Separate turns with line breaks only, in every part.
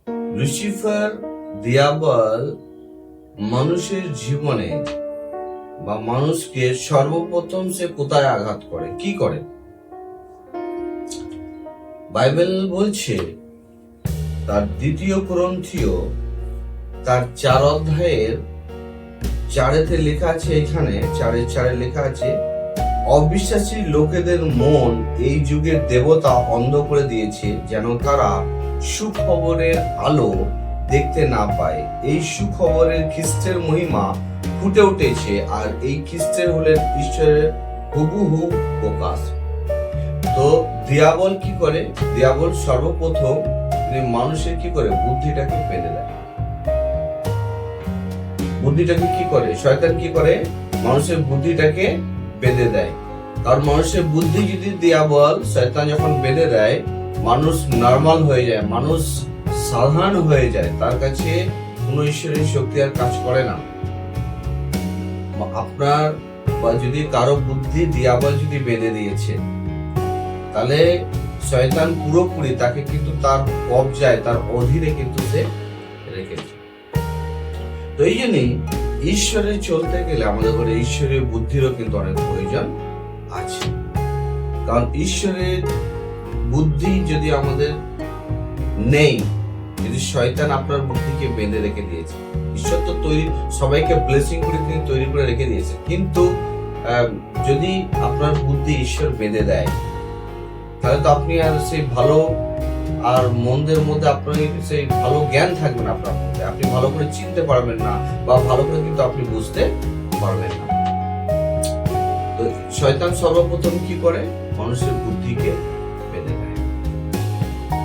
Lucifer Diavolo মানুষের জীবনে বা মানুষকে সর্বপ্রথম সে কোথায় আঘাত করে, কি করে? বাইবেল বলছে তার 2 কোরিন্থীয় তার 4 অধ্যায়ের 4-এ লেখা আছে, এখানে 4-4 লেখা আছে, অবিশ্বাসী লোকেদের মন এই যুগের দেবতা অন্ধ করে দিয়েছে যেন তারা সুখবরের আলো দেখতে না পায়। এই সুখবরের খ্রিস্টের মহিমা ফুটে উঠেছে, আর এই খ্রিস্টের হলেন ঈশ্বরের হুবহু প্রকাশ। তো দিয়াবল কি করে? দিয়াবল সর্বপ্রথম মানুষের কি করে? বুদ্ধিটাকে বেঁধে দেয়। বুদ্ধিটাকে কি করে? শয়তান কি করে? মানুষের বুদ্ধিটাকে বেঁধে দেয়। কারণ মানুষের বুদ্ধি যদি দিয়াবল শয়তান যখন বেঁধে দেয়, মানুষ নরমাল হয়ে যায়, মানুষ সাধারণ হয়ে যায়, তার কাছে কোনো ঈশ্বরের শক্তি আর কাজ করে না। আপনার বা যদি কারো বুদ্ধি দিয়াবল যদি বেঁধে দিয়েছে, তাহলে শয়তান পুরোপুরি তাকে কিন্তু তার কবজায়, তার অধীনে কিন্তু সে রেখেছে। তো এই জন্যই ঈশ্বরে চলতে গেলে আমাদের ঘরে ঈশ্বরের বুদ্ধিরও কিন্তু অনেক প্রয়োজন আছে। কারণ ঈশ্বরের বুদ্ধি যদি আমাদের নেই, যদি শয়তান আপনার বুদ্ধিকে বেঁধে রেখে দিয়েছে, ঈশ্বর তো তৈরি সবাইকে ব্লেসিং করে তিনি তৈরি করে রেখে দিয়েছে, কিন্তু যদি আপনার বুদ্ধি ঈশ্বর বেঁধে দেয়, তাহলে তো আপনি আর সেই ভালো আর মন্দের মধ্যে আপনার সেই ভালো জ্ঞান থাকবে না আপনার মধ্যে, আপনি ভালো করে চিনতে পারবেন না বা ভালো করে কিন্তু আপনি বুঝতে পারবেন না। তো শয়তান সর্বপ্রথম কি করে? মানুষের বুদ্ধিকে বেঁধে দেয়।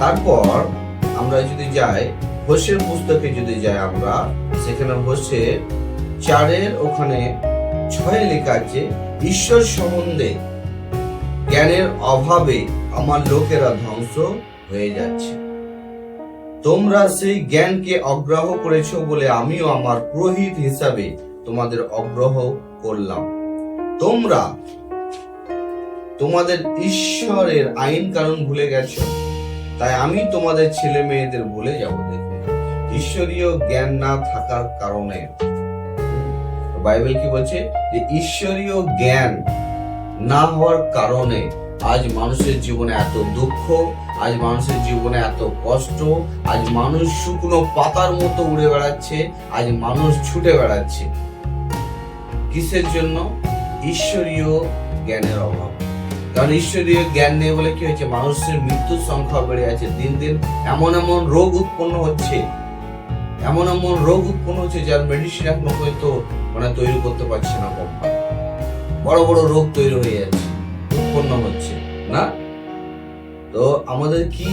তারপর আমরা যদি যাই হোসের পুস্তকে, যদি যাই আমরা, সেখানে হোসে 4-এর ওখানে 6-এ লেখা আছে, ঈশ্বর সম্বন্ধে জ্ঞানের অভাবে আমার লোকেরা ধ্বংস হয়ে যাচ্ছে। তোমরা সেই জ্ঞানকে অগ্রাহ করেছো বলে আমিও আমার পুরোহিত হিসাবে তোমাদের অগ্রাহ করলাম। তোমরা তোমাদের ঈশ্বরের আইন কানুন ভুলে গেছো, তাই আমি তোমাদের ছেলে মেয়েদের ভুলে যাব। দেখবে ঈশ্বরীয় জ্ঞান না থাকার কারণে, বাইবেল কি বলছে যে ঈশ্বরীয় জ্ঞান না হওয়ার কারণে আজ মানুষের জীবনে এত দুঃখ, আজ মানুষের জীবনে এত কষ্ট, আজ মানুষ শুকনো পাতার মতো উড়ে বেড়াচ্ছে, আজ মানুষ ছুটে বেড়াচ্ছে। কিসের জন্য? ঈশ্বরীয় জ্ঞানের অভাব। কারণ ঈশ্বরীয় জ্ঞান নেই বলে কি হয়েছে? মানুষের মৃত্যুর সংখ্যা বেড়ে আছে দিন দিন। এমন এমন রোগ উৎপন্ন হচ্ছে, এমন এমন রোগ উৎপন্ন হচ্ছে যার মেডিসিন এখনো পর্যন্ত তৈরি করতে পারছে না কোম্পানি। বড় বড় রোগ তৈরি হয়ে যাচ্ছে, উৎপন্ন হচ্ছে না। তো আমাদের কি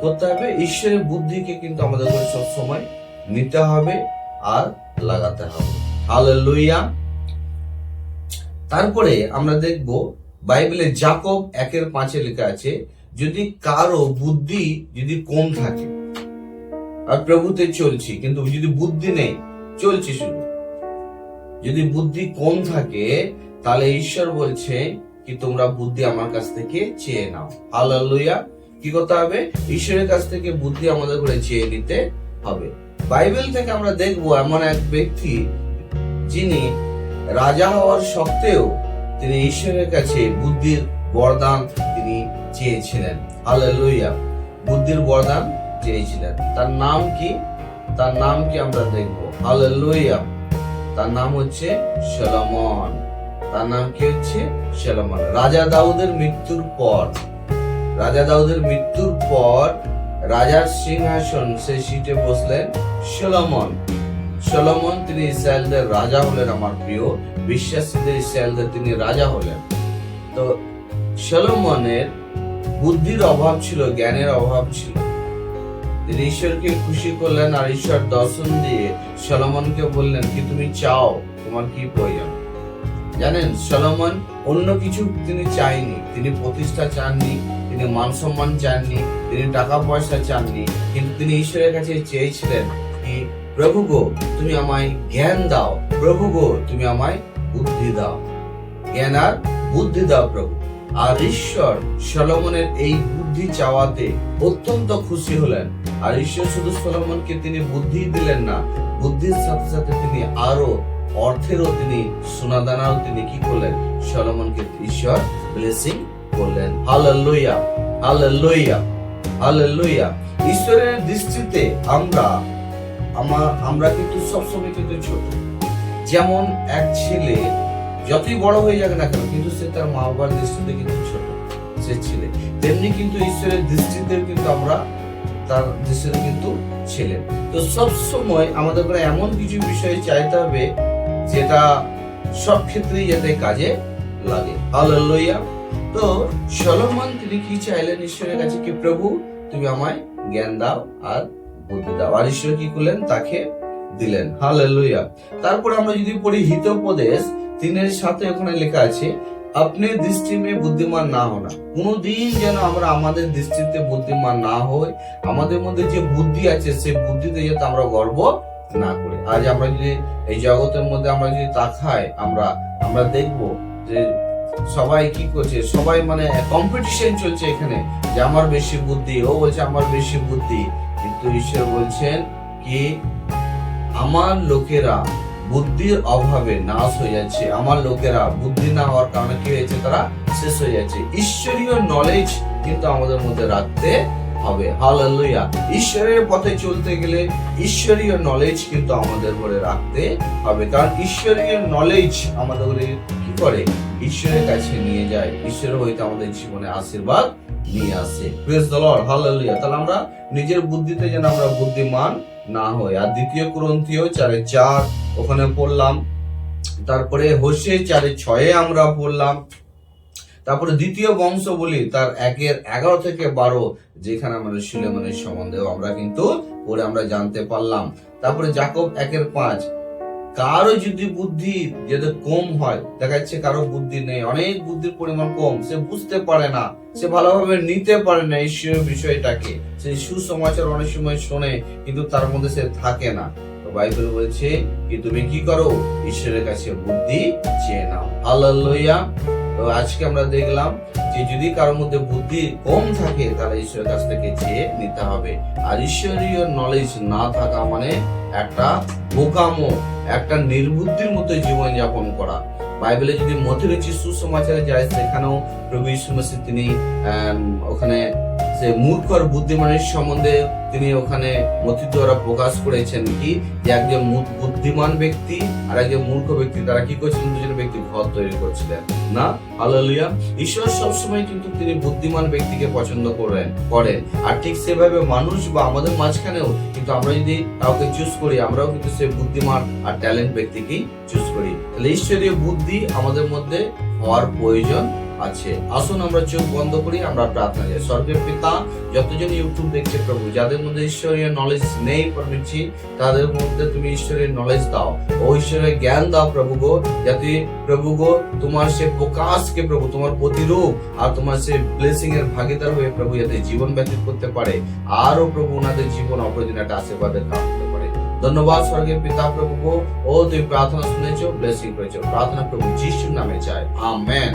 করতে হবে? ঈশ্বরের বুদ্ধিকে কিন্তু আমাদের সব সময় নিতে হবে আর লাগাতে হবে। হালেলুয়া। তারপরে আমরা দেখব বাইবেলে যাকব 1-5 লেখা আছে, যদি কারো বুদ্ধি যদি কম থাকে, আর প্রভুতে চলছি কিন্তু যদি বুদ্ধি নেই, চলছি শুধু, যদি বুদ্ধি কম থাকে, তাহলে ঈশ্বর বলছে কি তোমরা বুদ্ধি আমার কাছ থেকে চেয়ে নাও। হালেলুয়া। কি করতে হবে? ঈশ্বরের কাছ থেকে বুদ্ধি আমাদের করে চেয়ে নিতে হবে। বাইবেল থেকে আমরা দেখবো এমন এক ব্যক্তি যিনি রাজা হওয়ার সত্ত্বেও তিনি ঈশ্বরের কাছে বুদ্ধির বরদান তিনি চেয়েছিলেন। হালেলুয়া। বুদ্ধির বরদান চেয়েছিলেন। তার নাম কি? তার নাম কি আমরা দেখবো। হালেলুয়া। তার নাম হচ্ছে সলোমন। তার নাম কি হচ্ছে? সলোমন। রাজা দাউদের মৃত্যুর পর, রাজা দাউদের মৃত্যুর পর রাজার সিংহাসন সেই সিটে বসলেন সলোমন। সলোমন তিনি ইসরায়েলদের রাজা হলেন। আমার প্রিয় বিশ্বাসীদের ইসরায়েলদের তিনি রাজা হলেন। তো সলোমনের বুদ্ধির অভাব ছিল, জ্ঞানের অভাব ছিল। তিনি ঈশ্বরকে খুশি করলেন আর ঈশ্বর দর্শন দিয়ে সলোমনকে বললেন কি তুমি চাও, তোমার কি প্রয়োজন? জানেন, সলোমন অন্য কিছু তিনি চাইনি, তিনি প্রতিষ্ঠা চাননি, তিনি মান সম্মান চাননি, তিনি টাকা পয়সা চাননি, কিন্তু তিনি ঈশ্বরের কাছে চেয়েছিলেন কি প্রভু গো তুমি আমায় জ্ঞান দাও, প্রভু গো তুমি আমায় বুদ্ধি দাও, জ্ঞান আর বুদ্ধি দাও প্রভু। আর ঈশ্বর সলোমনের এই বুদ্ধি চাওয়াতে অত্যন্ত খুশি হলেন। আর ঈশ্বর শুধু সলোমনকে তিনি বুদ্ধি দিলেন না, বুদ্ধির সাথে সাথে তিনি আরো অর্থেরও তিনি সোনাদানাও তিনি কি করলেন, সলোমনকে ঈশ্বর ব্লেসিং করলেন। Hallelujah, hallelujah, hallelujah. ঈশ্বরের দৃষ্টিতে আমরা কিন্তু সবসময় কিন্তু ছোট। যেমন এক ছেলে যতই বড় হয়ে যাবে না কেন, কিন্তু সে তার মা বাবার দৃষ্টিতে কিন্তু ছোট, সে ছেলে। তেমনি কিন্তু ঈশ্বরের দৃষ্টিতে কিন্তু আমরা তার দৃষ্টিতে কিন্তু ছেলে। তো সব সময় আমাদের করে এমন কিছু বিষয় চাইতে হবে যেটা সব ক্ষেত্রেই যাতে কাজে লাগে। হালেলুয়া। তো সলোমন তিনি কি চাইলেন ঈশ্বরের কাছে, কি প্রভু তুমি আমায় জ্ঞান দাও আর বুদ্ধি দাও। আর ঈশ্বর কি করলেন, তাকে দিলেন। হালেলুয়া। তারপরে আমরা যদি পড়ি হিতোপদেশ 3:7, ওখানে লেখা আছে আপনি দৃষ্টি মে বুদ্ধিমান না হোনা। কোনদিন যেন আমরা আমাদের দৃষ্টিতে বুদ্ধিমান না হই, আমাদের মধ্যে যে বুদ্ধি আছে সেই বুদ্ধিতে যাতে আমরা গর্ব না করি। আজ আমরা যদি এই জগতের মধ্যে আমরা যদি তাকাই, আমরা দেখব যে সবাই কি করছে, সবাই মানে কম্পিটিশন চলছে এখানে, যে আমার বেশি বুদ্ধি, ও বলছে আমার বেশি বুদ্ধি। কিন্তু ঈশ্বর বলছেন কি আমার লোকেরা বুদ্ধির অভাবে নাশ হয়ে যাচ্ছে, আমার লোকেরা বুদ্ধি না হওয়ার কারণে কি হয়েছে, তারা শেষ হয়ে যাচ্ছে। ঈশ্বরীয় নলেজ কিন্তু আমাদের মধ্যে রাখতে হবে। হালেলুয়া। ঈশ্বরের পথে চলতে গেলে ঈশ্বরীয় নলেজ কিন্তু আমাদের ঘরে রাখতে হবে, কারণ ঈশ্বরীয় নলেজ আমাদের ঘরে কি করে, ঈশ্বরের কাছে নিয়ে যায়, ঈশ্বরের হইতে আমাদের জীবনে আশীর্বাদ নিয়ে আসে। Praise the Lord. হালেলুয়া। তাহলে আমরা নিজের বুদ্ধিতে যেন আমরা বুদ্ধিমান না হই। আর 2 কুরিন্থীয় 4:4 ওখানে পড়লাম, তারপরে হোসে 4:6 আমরা পড়লাম, তারপরে 2 বংশাবলী তার 1:11 থেকে 12 যেখানে আমরা সুলেমানের সম্বন্ধেও আমরা কিন্তু পড়ে আমরা জানতে পারলাম। তারপরে যাকব 1:5 কারো যদি বুদ্ধি যদি কম হয়, দেখা যাচ্ছে কারো বুদ্ধি নেই, অনেক বুদ্ধির পরিমাণ কম, সে বুঝতে পারে না, সে ভালোভাবে নিতে পারে না ঈশ্বরের বিষয়টাকে, সে সুসমাচার অনেক সময় শোনে কিন্তু তার মধ্যে সে থাকে না। তো বাইবেল বলছে কি তুমি কি করো, ঈশ্বরের কাছে বুদ্ধি চেয়ে নাও। হালেলুয়া। তো আজকে আমরা দেখলাম যে যদি কারোর মধ্যে বুদ্ধি কম থাকে তাহলে ঈশ্বরের কাছ থেকে চেয়ে নিতে হবে। আর ঈশ্বরীয় নলেজ না থাকা মানে একটা বোকামো, একটা নির্বুদ্ধির মতো জীবন যাপন করা। বাইবেলে যদি মথুরুচি সুসমাচারে যায়, সেখানেও প্রভু যীশু মসিহ তিনি ওখানে সে মূর্খ আর বুদ্ধিমানের সম্বন্ধে তিনি ওখানে মথি দ্বারা প্রকাশ করেছেন কি, যে একজন বুদ্ধিমান ব্যক্তি আর একজন মূর্খ ব্যক্তি তারা কি করছিলেন, দুজন ব্যক্তি ঘর তৈরি করছিলেন না। হালেলুয়া। ঈশ্বর সবসময় কিন্তু তিনি বুদ্ধিমান ব্যক্তিকে পছন্দ করেন। আর ঠিক সেভাবে মানুষ বা আমাদের মাঝখানেও কিন্তু আমরা যদি কাউকে চুজ করি, আমরাও কিন্তু সে বুদ্ধিমান আর ট্যালেন্ট ব্যক্তিকেই চুজ করি। তাহলে ঈশ্বরীয় বুদ্ধি আমাদের মধ্যে হওয়ার প্রয়োজন আছে। আসুন আমরা চোখ বন্ধ করি, আমরা প্রার্থনা করি। স্বর্গের পিতা, যতজন ইউটিউব দেখছে প্রভু, যাদের মধ্যে ঈশ্বরীয় নলেজ নেই প্রভুজি, তাদের মধ্যে তুমি ঈশ্বরের নলেজ দাও, ও ঈশ্বরের জ্ঞান দাও প্রভু গো, যাতে প্রভু গো তোমার সে প্রকাশকে প্রভু, তোমার প্রতিরূপ আর তোমার সে ব্লেসিং এর ভাগীদার হয়ে প্রভু যাতে জীবন ব্যতীত করতে পারে, আরো প্রভু ওনাদের জীবন অপ্রয়োজনীয় একটা আশীর্বাদের কাম করতে পারে। ধন্যবাদ স্বর্গের পিতা প্রভু গো, ও তুমি প্রার্থনা শুনেছো, ব্লেসিং করেছো। প্রার্থনা প্রভু যিশুর নামে চাই, আমেন।